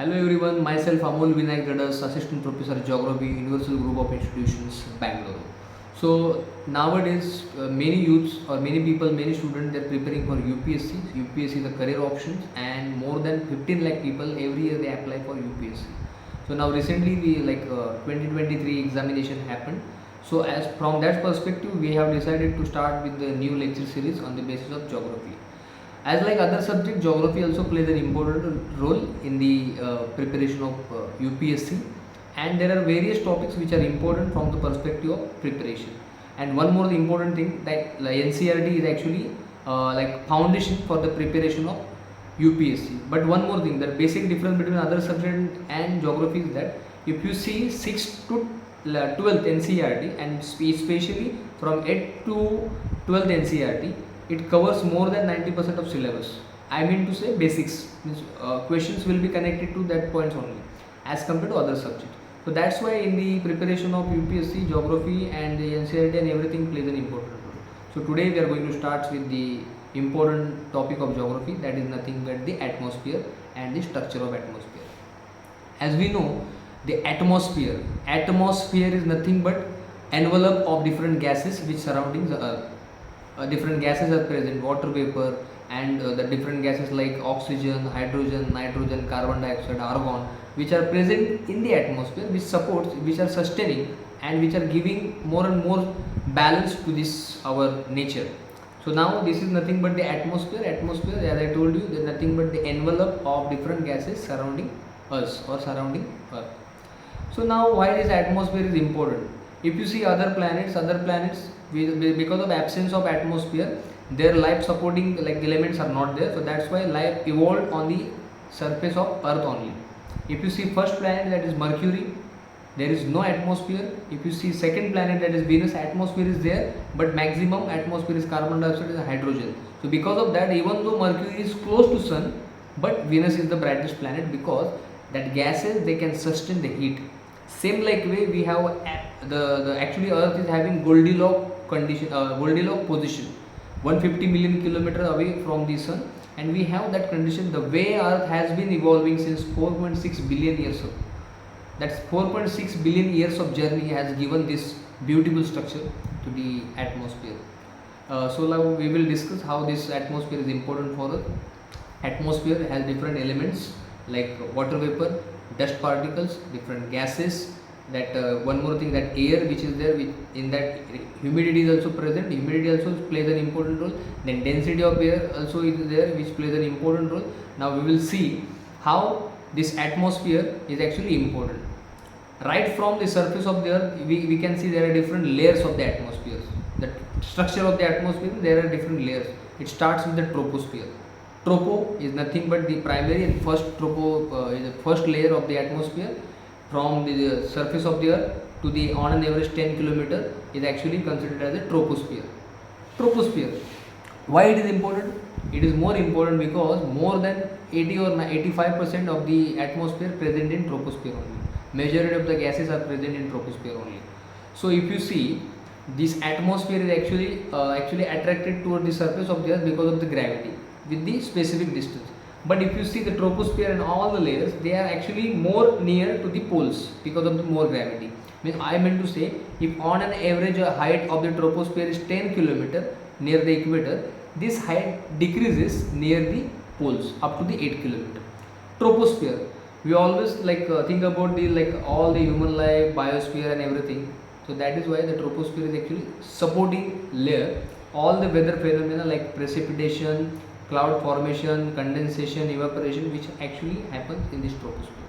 Hello everyone, myself Amol Vinayak Gadas, Assistant Professor Geography, Universal Group of Institutions, Bangalore. So nowadays, many youths or many people, many students, they're preparing for UPSC. UPSC is the career options, and more than 15 lakh people every year they apply for UPSC. So now recently, we 2023 examination happened. So as from that perspective, we have decided to start with the new lecture series on the basis of geography. As like other subject, geography also plays an important role in the preparation of UPSC, and there are various topics which are important from the perspective of preparation. And one more important thing, that NCERT is actually like foundation for the preparation of UPSC. But one more thing, the basic difference between other subject and geography is that if you see 6th to 12th NCERT, and especially from 8th to 12th NCERT, it covers more than 90% of syllabus. I mean to say basics, means questions will be connected to that points only as compared to other subjects. So that's why in the preparation of UPSC, geography and the NCERT and everything plays an important role. So today we are going to start with the important topic of geography, that is nothing but the atmosphere and the structure of atmosphere. As we know, the atmosphere is nothing but envelope of different gases which surrounding the earth. Different gases are present, water vapor, and the different gases like oxygen, hydrogen, nitrogen, carbon dioxide, argon, which are present in the atmosphere, which are sustaining and which are giving more and more balance to this our nature. So now this is nothing but the atmosphere. Atmosphere, as I told you, is nothing but the envelope of different gases surrounding us or surrounding earth. So now why this atmosphere is important? If you see other planets, because of absence of atmosphere, their life supporting like elements are not there. So that's why life evolved on the surface of Earth only. If you see first planet, that is Mercury, there is no atmosphere. If you see second planet, that is Venus, atmosphere is there, but maximum atmosphere is carbon dioxide and hydrogen. So because of that, even though Mercury is close to Sun, but Venus is the brightest planet because that gases they can sustain the heat. Same like way we have the actually Earth is having Goldilocks condition, Goldilocks position, 150 million kilometer away from the Sun, and we have that condition. The way Earth has been evolving since 4.6 billion years ago. That's 4.6 billion years of journey has given this beautiful structure to the atmosphere. So now we will discuss how this atmosphere is important for us. Atmosphere has different elements like water vapor, dust particles, different gases. That one more thing, that air which is there, in that humidity is also present. Humidity also plays an important role. Then density of air also is there, which plays an important role. Now we will see how this atmosphere is actually important. Right from the surface of the earth, we can see there are different layers of the atmosphere. The structure of the atmosphere, there are different layers. It starts with the troposphere. Tropo is nothing but the primary and first is the first layer of the atmosphere. From the surface of the earth to the on an average 10 kilometer is actually considered as a troposphere. Troposphere. Why it is important? It is more important because more than 80 or 85% of the atmosphere present in troposphere only. Majority of the gases are present in troposphere only. So if you see, this atmosphere is actually attracted toward the surface of the earth because of the gravity with the specific distance. But if you see the troposphere and all the layers, they are actually more near to the poles because of the more gravity. Means I meant to say, if on an average height of the troposphere is 10 kilometer near the equator, this height decreases near the poles up to the 8 kilometer. Troposphere, we always think about the all the human life, biosphere and everything. So that is why the troposphere is actually supporting layer all the weather phenomena like precipitation, cloud formation, condensation, evaporation, which actually happens in this troposphere.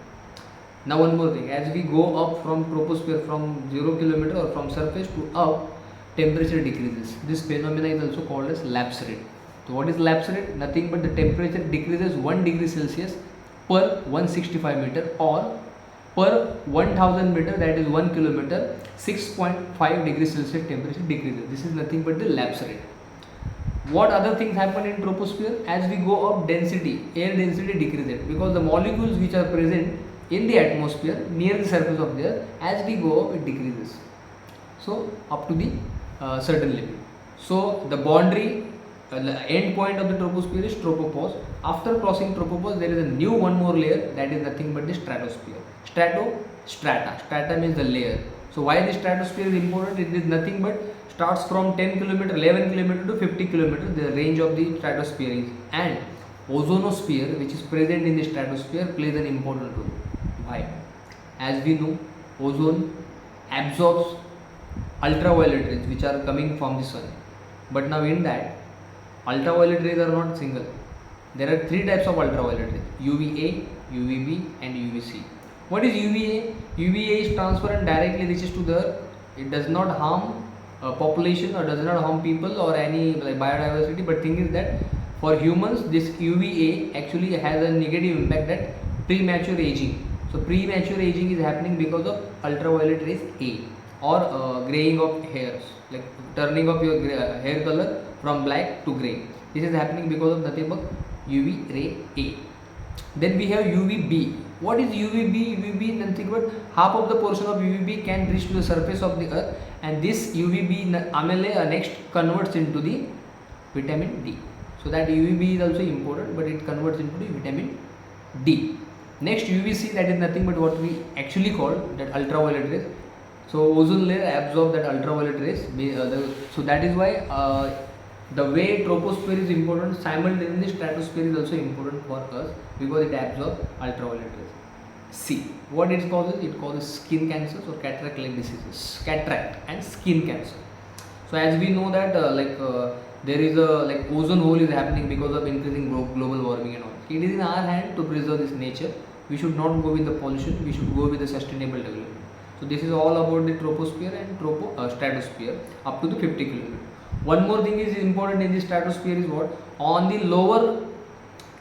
Now one more thing, as we go up from troposphere from 0 kilometer or from surface to up, temperature decreases. This phenomena is also called as lapse rate. So what is lapse rate? Nothing but the temperature decreases 1 degree Celsius per 165 meter, or per 1000 meter, that is 1 kilometer, 6.5 degrees Celsius temperature decreases. This is nothing but the lapse rate. What other things happen in troposphere? As we go up, air density decreases because the molecules which are present in the atmosphere near the surface of the earth, as we go up, it decreases. So up to the certain limit. So the boundary the end point of the troposphere is tropopause. After crossing tropopause, there is a new one more layer, that is nothing but the stratosphere. Strata means the layer. So why the stratosphere is important? It is nothing but starts from 10 kilometer, 11 kilometer to 50 kilometer, the range of the stratosphere is, and ozonosphere, which is present in the stratosphere, plays an important role. Why? As we know, ozone absorbs ultraviolet rays which are coming from the sun. But now in that, ultraviolet rays are not single. There are three types of ultraviolet rays: UVA, UVB, and UVC. What is UVA? UVA is transparent, directly reaches to the earth. It does not harm population or does not harm people or any like biodiversity. But thing is that for humans, this UVA actually has a negative impact, that premature aging. So premature aging is happening because of ultraviolet rays A, or graying of hairs, like turning of your hair color from black to grey. This is happening because of nothing but UV ray A. Then we have UVB. What is UVB? UVB nothing but half of the portion of UVB can reach to the surface of the earth, and this UVB next converts into the vitamin D. So that UVB is also important, but it converts into the vitamin D. Next UVC, that is nothing but what we actually call that ultraviolet rays. So ozone layer absorb that ultraviolet rays. So that is why the way troposphere is important, simultaneously stratosphere is also important for us because it absorbs ultraviolet rays. C. What it causes? It causes skin cancers or cataract-like diseases. Cataract and skin cancer. So as we know that there is a ozone hole is happening because of increasing global warming and all. It is in our hand to preserve this nature. We should not go with the pollution. We should go with the sustainable development. So this is all about the troposphere and stratosphere up to the 50 kilometer. One more thing is important in the stratosphere is what? On the lower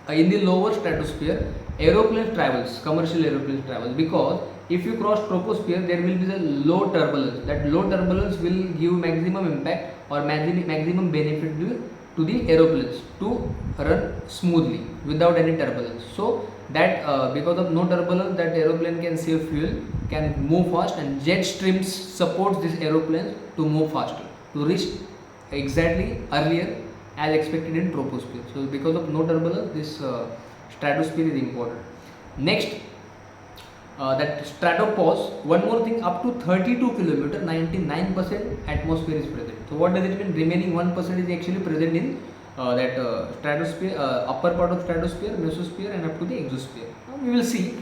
in the lower stratosphere, aeroplane travels, commercial aeroplanes travels, because if you cross troposphere, there will be the low turbulence. That low turbulence will give maximum impact or maximum benefit to the aeroplanes to run smoothly without any turbulence. So that because of no turbulence, that aeroplane can save fuel, can move fast, and jet streams supports these aeroplanes to move faster, to reach exactly earlier as expected in troposphere. So because of no turbulence, this stratosphere is important. Next, that stratopause. One more thing, up to 32 kilometer, 99% atmosphere is present. So what does it mean? Remaining 1% is actually present in that stratosphere, upper part of stratosphere, mesosphere, and up to the exosphere. Now we will see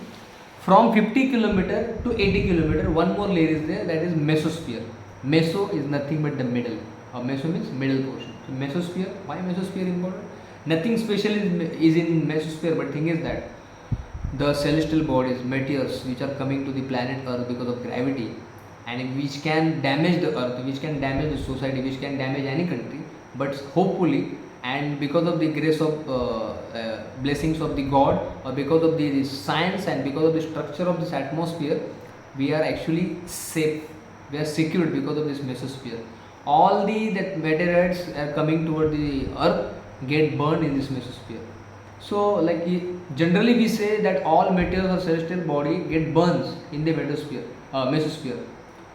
from 50 kilometer to 80 kilometer, one more layer is there, that is mesosphere. Meso is nothing but the middle. Meso means middle portion. So mesosphere, why mesosphere important? Nothing special is in mesosphere, but thing is that the celestial bodies, meteors, which are coming to the planet Earth because of gravity, and which can damage the Earth, which can damage the society, which can damage any country, but hopefully, and because of the grace of blessings of the God, or because of the science and because of the structure of this atmosphere, we are actually safe. We are secured because of this mesosphere. All the that meteorites are coming toward the Earth get burned in this mesosphere. So generally we say that all meteors or celestial body get burns in the mesosphere.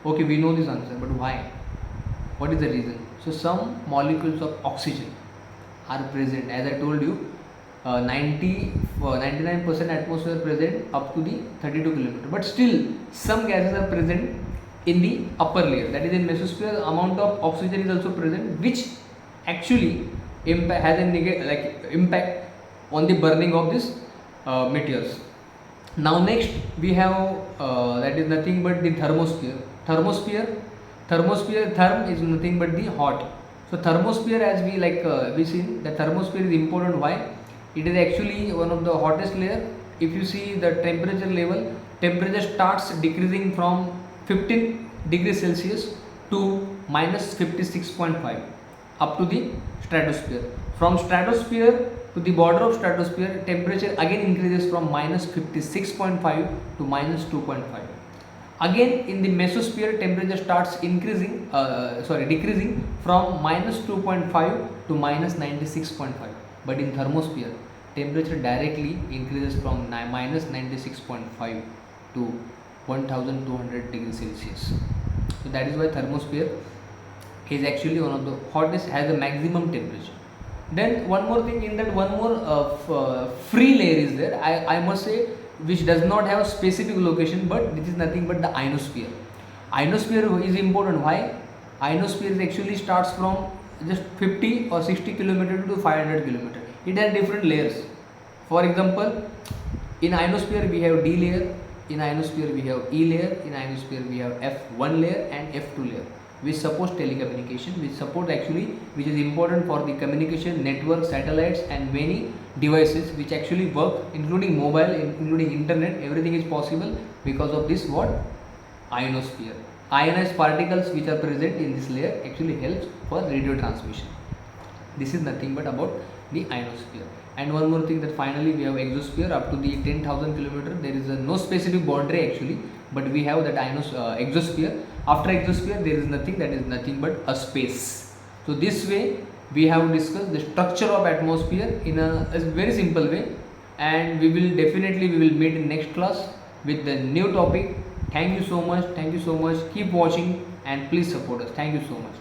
Okay, we know this answer, but why? What is the reason? So some molecules of oxygen are present. As I told you, 99% atmosphere present up to the 32 kilometer. But still, some gases are present in the upper layer. That is in mesosphere, amount of oxygen is also present, which actually has a impact on the burning of these meteors. Now next we have that is nothing but the thermosphere. Therm is nothing but the hot. So thermosphere, as we see, the thermosphere is important. Why? It is actually one of the hottest layer. If you see the temperature level, temperature starts decreasing from 15 degrees Celsius to minus 56.5 up to the stratosphere. From stratosphere to the border of stratosphere, temperature again increases from minus 56.5 to minus 2.5. Again in the mesosphere, temperature starts decreasing from minus 2.5 to minus 96.5. But in thermosphere, temperature directly increases from minus 96.5 to 1200 degrees Celsius. So that is why thermosphere is actually one of the hottest, has a maximum temperature. Then one more thing, in that one more free layer is there, I must say, which does not have a specific location, but this is nothing but the ionosphere. Ionosphere is important. Why? Ionosphere actually starts from just 50 or 60 kilometer to 500 kilometer. It has different layers. For example, in ionosphere we have D layer, in ionosphere we have E layer, in ionosphere we have F1 layer and F2 layer, which supports telecommunication, which support actually, which is important for the communication network, satellites and many devices which actually work, including mobile, including internet. Everything is possible because of this what? Ionosphere. Ionized particles which are present in this layer actually helps for radio transmission. This is nothing but about the ionosphere. And one more thing, that finally we have exosphere up to the 10,000 kilometer. There is no specific boundary actually, but we have that exosphere. After exosphere there is nothing, that is nothing but a space. So this way we have discussed the structure of atmosphere in a very simple way, and we will meet in next class with the new topic. Thank you so much. Keep watching and please support us. Thank you so much.